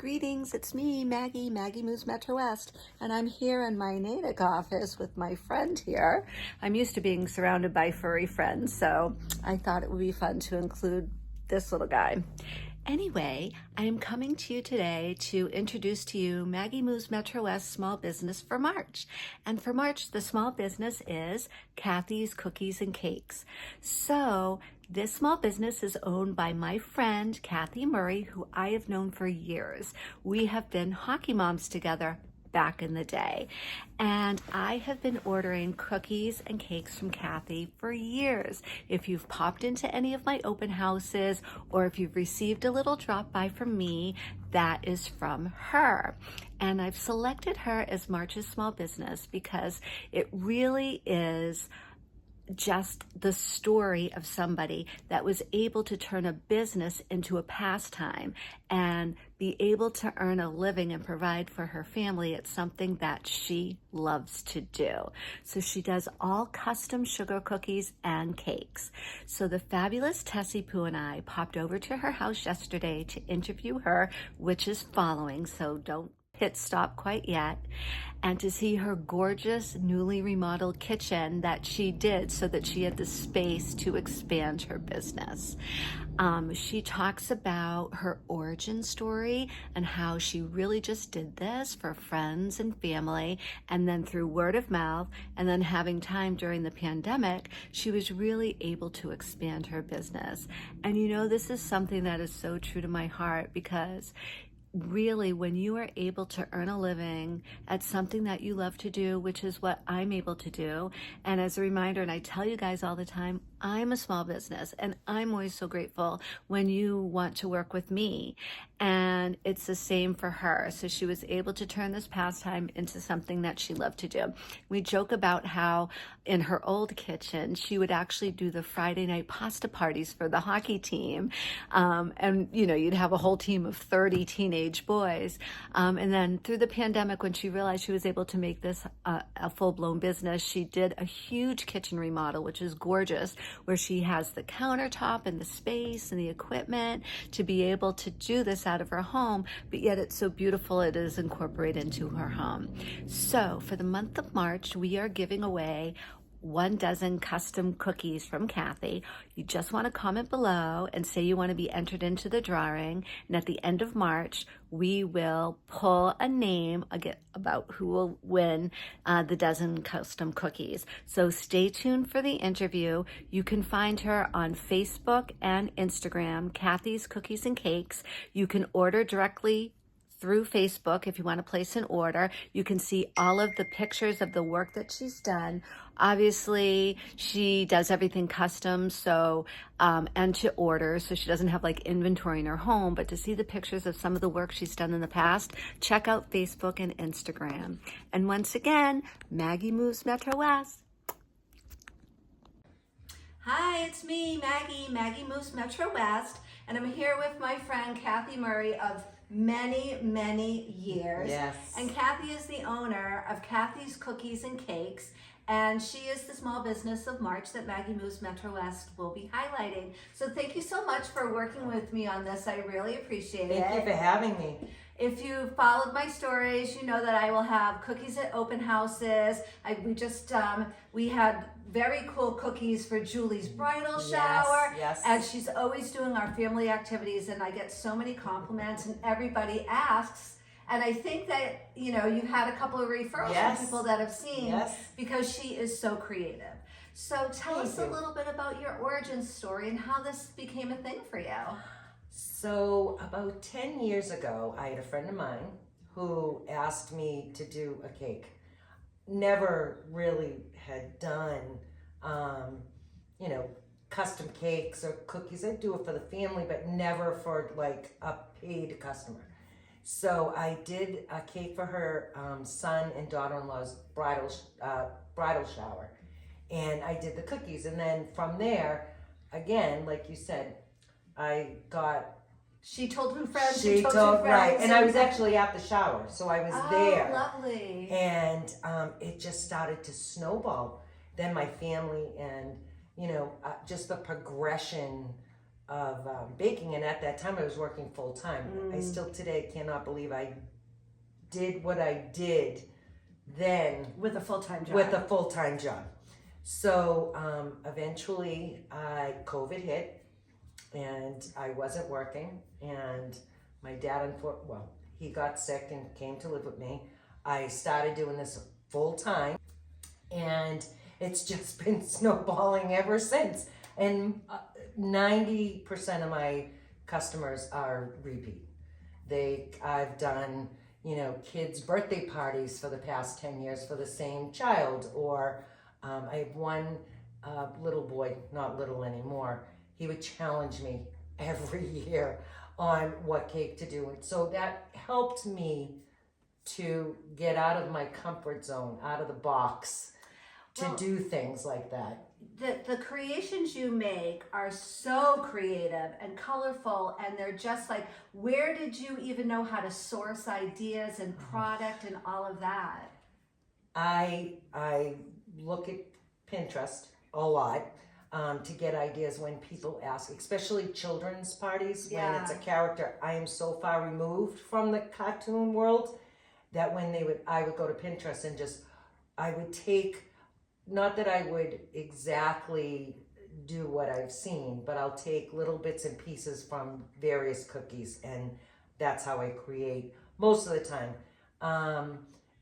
Greetings, it's me, Maggie Moves Metro West, and I'm here in my Natick office with my friend here. I'm used to being surrounded by furry friends, so I thought it would be fun to include this little guy. Anyway, I am coming to you today to introduce to you Maggie Moves Metro West Small Business for March. And for March, the small business is Kathy's Cookies and Cakes. So this small business is owned by my friend, Kathy Murray, who I have known for years. We have been hockey moms together back in the day. And I have been ordering cookies and cakes from Kathy for years. If you've popped into any of my open houses or if you've received a little drop by from me, that is from her. And I've selected her as March's small business because it really is just the story of somebody that was able to turn a business into a pastime and be able to earn a living and provide for her family. It's something that she loves to do. So she does all custom sugar cookies and cakes. So the fabulous Tessie Poo and I popped over to her house yesterday to interview her, which is following, so don't hit stop quite yet, and to see her gorgeous newly remodeled kitchen that she did so that she had the space to expand her business. She talks about her origin story and how she really just did this for friends and family, and then through word of mouth, and then having time during the pandemic, she was really able to expand her business. And you know, this is something that is so true to my heart, because really, when you are able to earn a living at something that you love to do, which is what I'm able to do, and as a reminder, and I tell you guys all the time, I'm a small business, and I'm always so grateful when you want to work with me. And it's the same for her. So she was able to turn this pastime into something that she loved to do. We joke about how in her old kitchen, she would actually do the Friday night pasta parties for the hockey team. And, you know, you'd have a whole team of 30 teenage boys. And then through the pandemic, when she realized she was able to make this a full-blown business, she did a huge kitchen remodel, which is gorgeous, where she has the countertop and the space and the equipment to be able to do this out of her home, but yet it's so beautiful it is incorporated into her home. So for the month of March, we are giving away 1 dozen custom cookies from Kathy. You just want to comment below and say you want to be entered into the drawing. And at the end of March, we will pull a name about who will win the dozen custom cookies. So stay tuned for the interview. You can find her on Facebook and Instagram, Kathy's Cookies and Cakes. You can order directly through Facebook if you want to place an order. You can see all of the pictures of the work that she's done. Obviously, she does everything custom, so and to order, so she doesn't have like inventory in her home, but to see the pictures of some of the work she's done in the past, check out Facebook and Instagram. And once again, Maggie Moves Metro West. Hi, it's me, Maggie Moves Metro West, and I'm here with my friend Kathy Murray of many years. Yes. And Kathy is the owner of Kathy's Cookies and Cakes, and she is the small business of March that Maggie Moves Metro West will be highlighting. So thank you so much for working with me on this. I really appreciate it. Thank you for having me. If you followed my stories, you know that I will have cookies at open houses. We had very cool cookies for Julie's bridal shower. Yes. And she's always doing our family activities, and I get so many compliments, and everybody asks. And I think that, you know, you've had a couple of referrals from people that have seen because she is so creative. So tell us a little bit about your origin story and how this became a thing for you. So about 10 years ago, I had a friend of mine who asked me to do a cake. Never really had done, you know, custom cakes or cookies. I'd do it for the family, but never for like a paid customer. So I did a cake for her son and daughter-in-law's bridal shower. And I did the cookies. And then from there, again, like you said, I got... She told her friends, she told friends. Right, and I was actually at the shower, so I was there. Oh, lovely. And it just started to snowball. Then my family and, you know, just the progression baking, and at that time I was working full time. I still today cannot believe I did what I did then With a full-time job. with a full-time job. So eventually COVID hit and I wasn't working, and my dad, he got sick and came to live with me. I started doing this full-time, and it's just been snowballing ever since. And 90% of my customers are repeat. I've done, kids' birthday parties for the past 10 years for the same child, or I have one little boy, not little anymore. He would challenge me every year on what cake to do. And so that helped me to get out of my comfort zone, out of the box, to do things like that. The creations you make are so creative and colorful, and they're just like, where did you even know how to source ideas and product and all of that? I look at Pinterest a lot to get ideas when people ask, especially children's parties, when it's a character. I am so far removed from the cartoon world that when I would go to Pinterest and I would take, not that I would exactly do what I've seen, but I'll take little bits and pieces from various cookies, and that's how I create most of the time.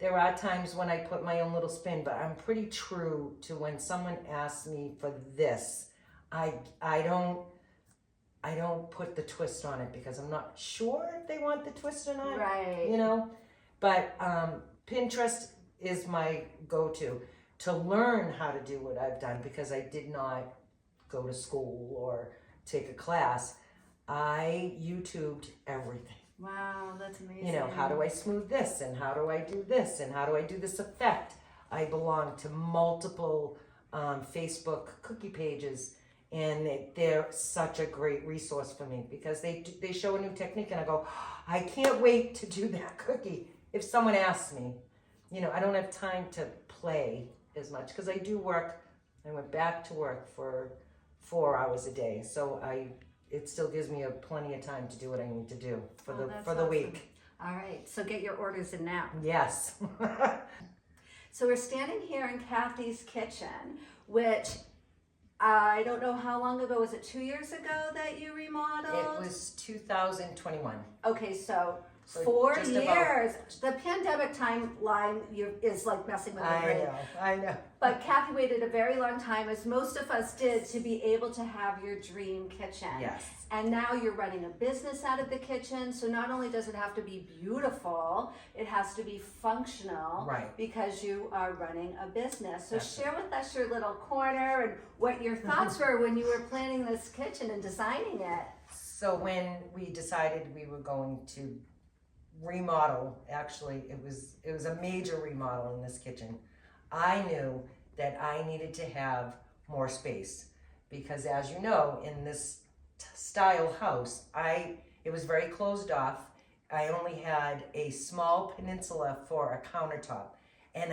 There are times when I put my own little spin, but I'm pretty true to when someone asks me for this, I don't put the twist on it because I'm not sure if they want the twist or not. Right. But Pinterest is my go-to to learn how to do what I've done, because I did not go to school or take a class. I YouTubed everything. Wow, that's amazing. How do I smooth this, and how do I do this, and how do I do this effect? I belong to multiple Facebook cookie pages, and they're such a great resource for me because they show a new technique, and I go, I can't wait to do that cookie. If someone asks me, I don't have time to play as much because I do work. I went back to work for 4 hours a day, so it still gives me plenty of time to do what I need to do for the week. All right, so get your orders in now. Yes. So we're standing here in Kathy's kitchen, which I don't know how long ago. Was it 2 years ago that you remodeled? It was 2021. Okay, so So 4 just years. The pandemic timeline is like messing with my brain. I know. But Kathy waited a very long time, as most of us did, to be able to have your dream kitchen. Yes. And now you're running a business out of the kitchen. So not only does it have to be beautiful, it has to be functional. Right. Because you are running a business. So That's share with us your little corner and what your thoughts were when you were planning this kitchen and designing it. So when we decided we were going to remodel, actually it was a major remodel in this kitchen, I knew that I needed to have more space because, as you know, in this style house, it was very closed off. I only had a small peninsula for a countertop, and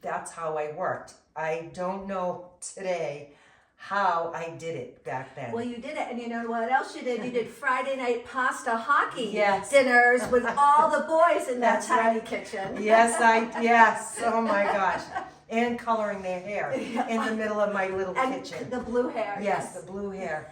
that's how I worked. I don't know today how I did it back then. Well, you did it, and you know what else you did? You did Friday night pasta hockey Yes. dinners with all the boys in that That's tiny right. kitchen. Yes, oh my gosh. And coloring their hair in the middle of my little And kitchen. the blue hair. Yes, the blue hair.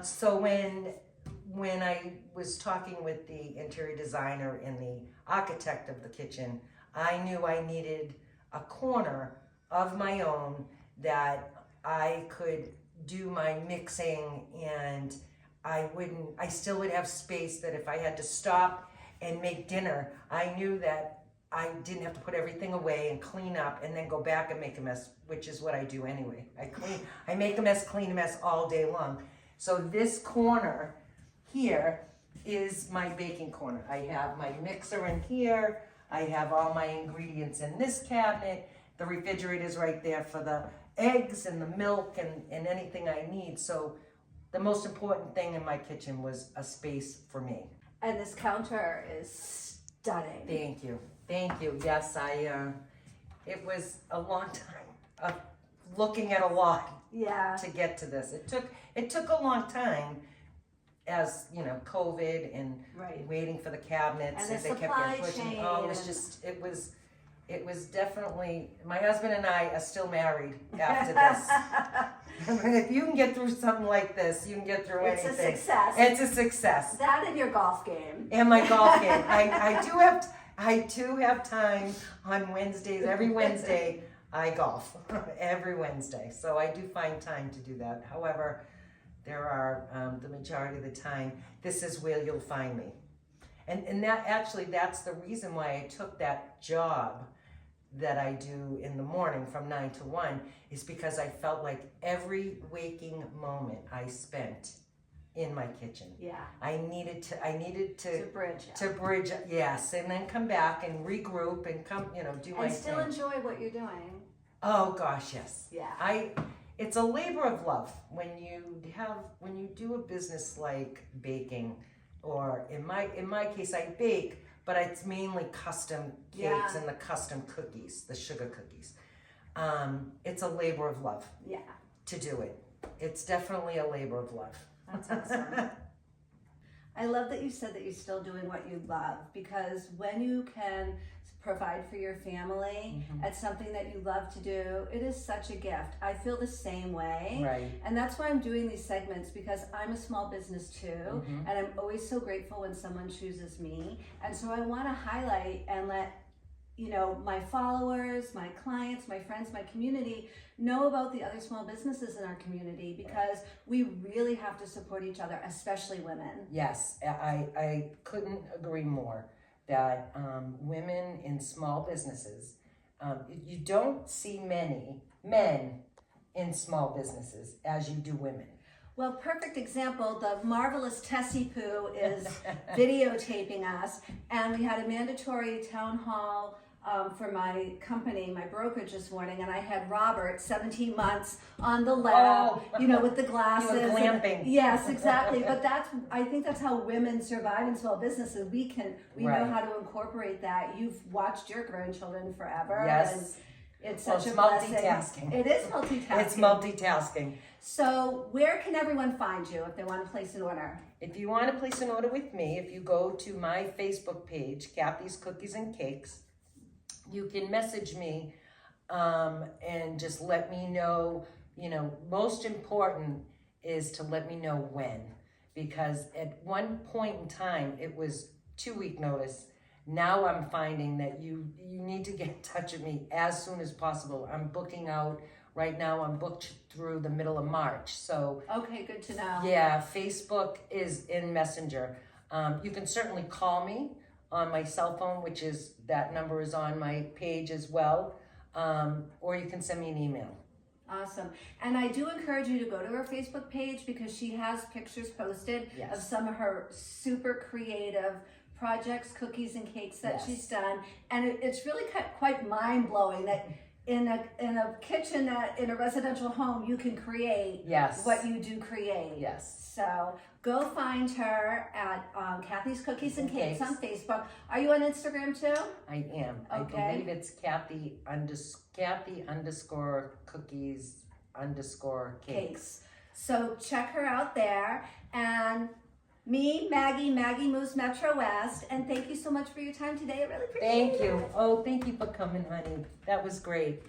So when I was talking with the interior designer and the architect of the kitchen, I knew I needed a corner of my own that I could do my mixing, and I still would have space that if I had to stop and make dinner, I knew that I didn't have to put everything away and clean up and then go back and make a mess, which is what I do anyway. I make a mess, clean a mess all day long. So this corner here is my baking corner. I have my mixer in here. I have all my ingredients in this cabinet. The refrigerator's right there for the eggs and the milk and anything I need. So the most important thing in my kitchen was a space for me. And this counter is stunning. Thank you. Yes, it was a long time, looking at a lot Yeah. to get to this. It took a long time, as you know, COVID and Right. waiting for the cabinets And the they kept supply getting pushing. chain Oh, it was and- just it was definitely. My husband and I are still married after this. I mean, if you can get through something like this, you can get through It's a anything. success. It's a success. That and your golf game. And my golf game. I do have time on Wednesdays. Every Wednesday I golf. Every Wednesday. So I do find time to do that. However, there are the majority of the time, this is where you'll find me. And that's the reason why I took that job that I do in the morning from 9 to 1, is because I felt like every waking moment I spent in my kitchen. Yeah. I needed To bridge. to bridge, yes, and then come back and regroup and come, do my And still thing. enjoy what you're doing. Oh gosh, yes. Yeah. It's a labor of love when you do a business like baking, or in my case I bake, but it's mainly custom cakes Yeah. and the custom cookies, the sugar cookies. It's a labor of love Yeah. to do it. It's definitely a labor of love. That's awesome. I love that you said that you're still doing what you love, because when you can provide for your family at something that you love to do, it is such a gift. I feel the same way. Right. And that's why I'm doing these segments, because I'm a small business too, and I'm always so grateful when someone chooses me. And so I want to highlight and let my followers, my clients, my friends, my community know about the other small businesses in our community, because we really have to support each other, especially women. Yes, I couldn't agree more that women in small businesses, you don't see many men in small businesses as you do women. Well, perfect example, the marvelous Tessie Poo is videotaping us, and we had a mandatory town hall for my company, my brokerage this morning, and I had Robert, 17 months, on the lab, with the glasses. You were glamping. Yes, exactly. But I think that's how women survive in small businesses. We know Right. how to incorporate that. You've watched your grandchildren forever. Yes. And it's Well, such it's a blessing. multitasking. It is multitasking. It's multitasking. So where can everyone find you if they want to place an order? If you want to place an order with me, if you go to my Facebook page, Kathy's Cookies and Cakes, you can message me and just let me know, most important is to let me know when, because at one point in time, it was 2-week notice. Now I'm finding that you need to get in touch with me as soon as possible. I'm booking out. Right now I'm booked through the middle of March. So Okay, good to know. yeah, Facebook is in Messenger. You can certainly call me on my cell phone, that number is on my page as well. Or you can send me an email. Awesome. And I do encourage you to go to her Facebook page, because she has pictures posted Yes. of some of her super creative projects, cookies and cakes that Yes. she's done. And it's really quite mind-blowing that in a kitchen in a residential home, you can create Yes. what you do create. Yes. So go find her at Kathy's Cookies and Cakes Cakes. on Facebook. Are you on Instagram too? I am. Okay. I believe it's Kathy _ cookies _ cakes. So check her out there. And me, Maggie Moves Metro West. And thank you so much for your time today. I really appreciate it. Thank you. Oh, thank you for coming, honey. That was great.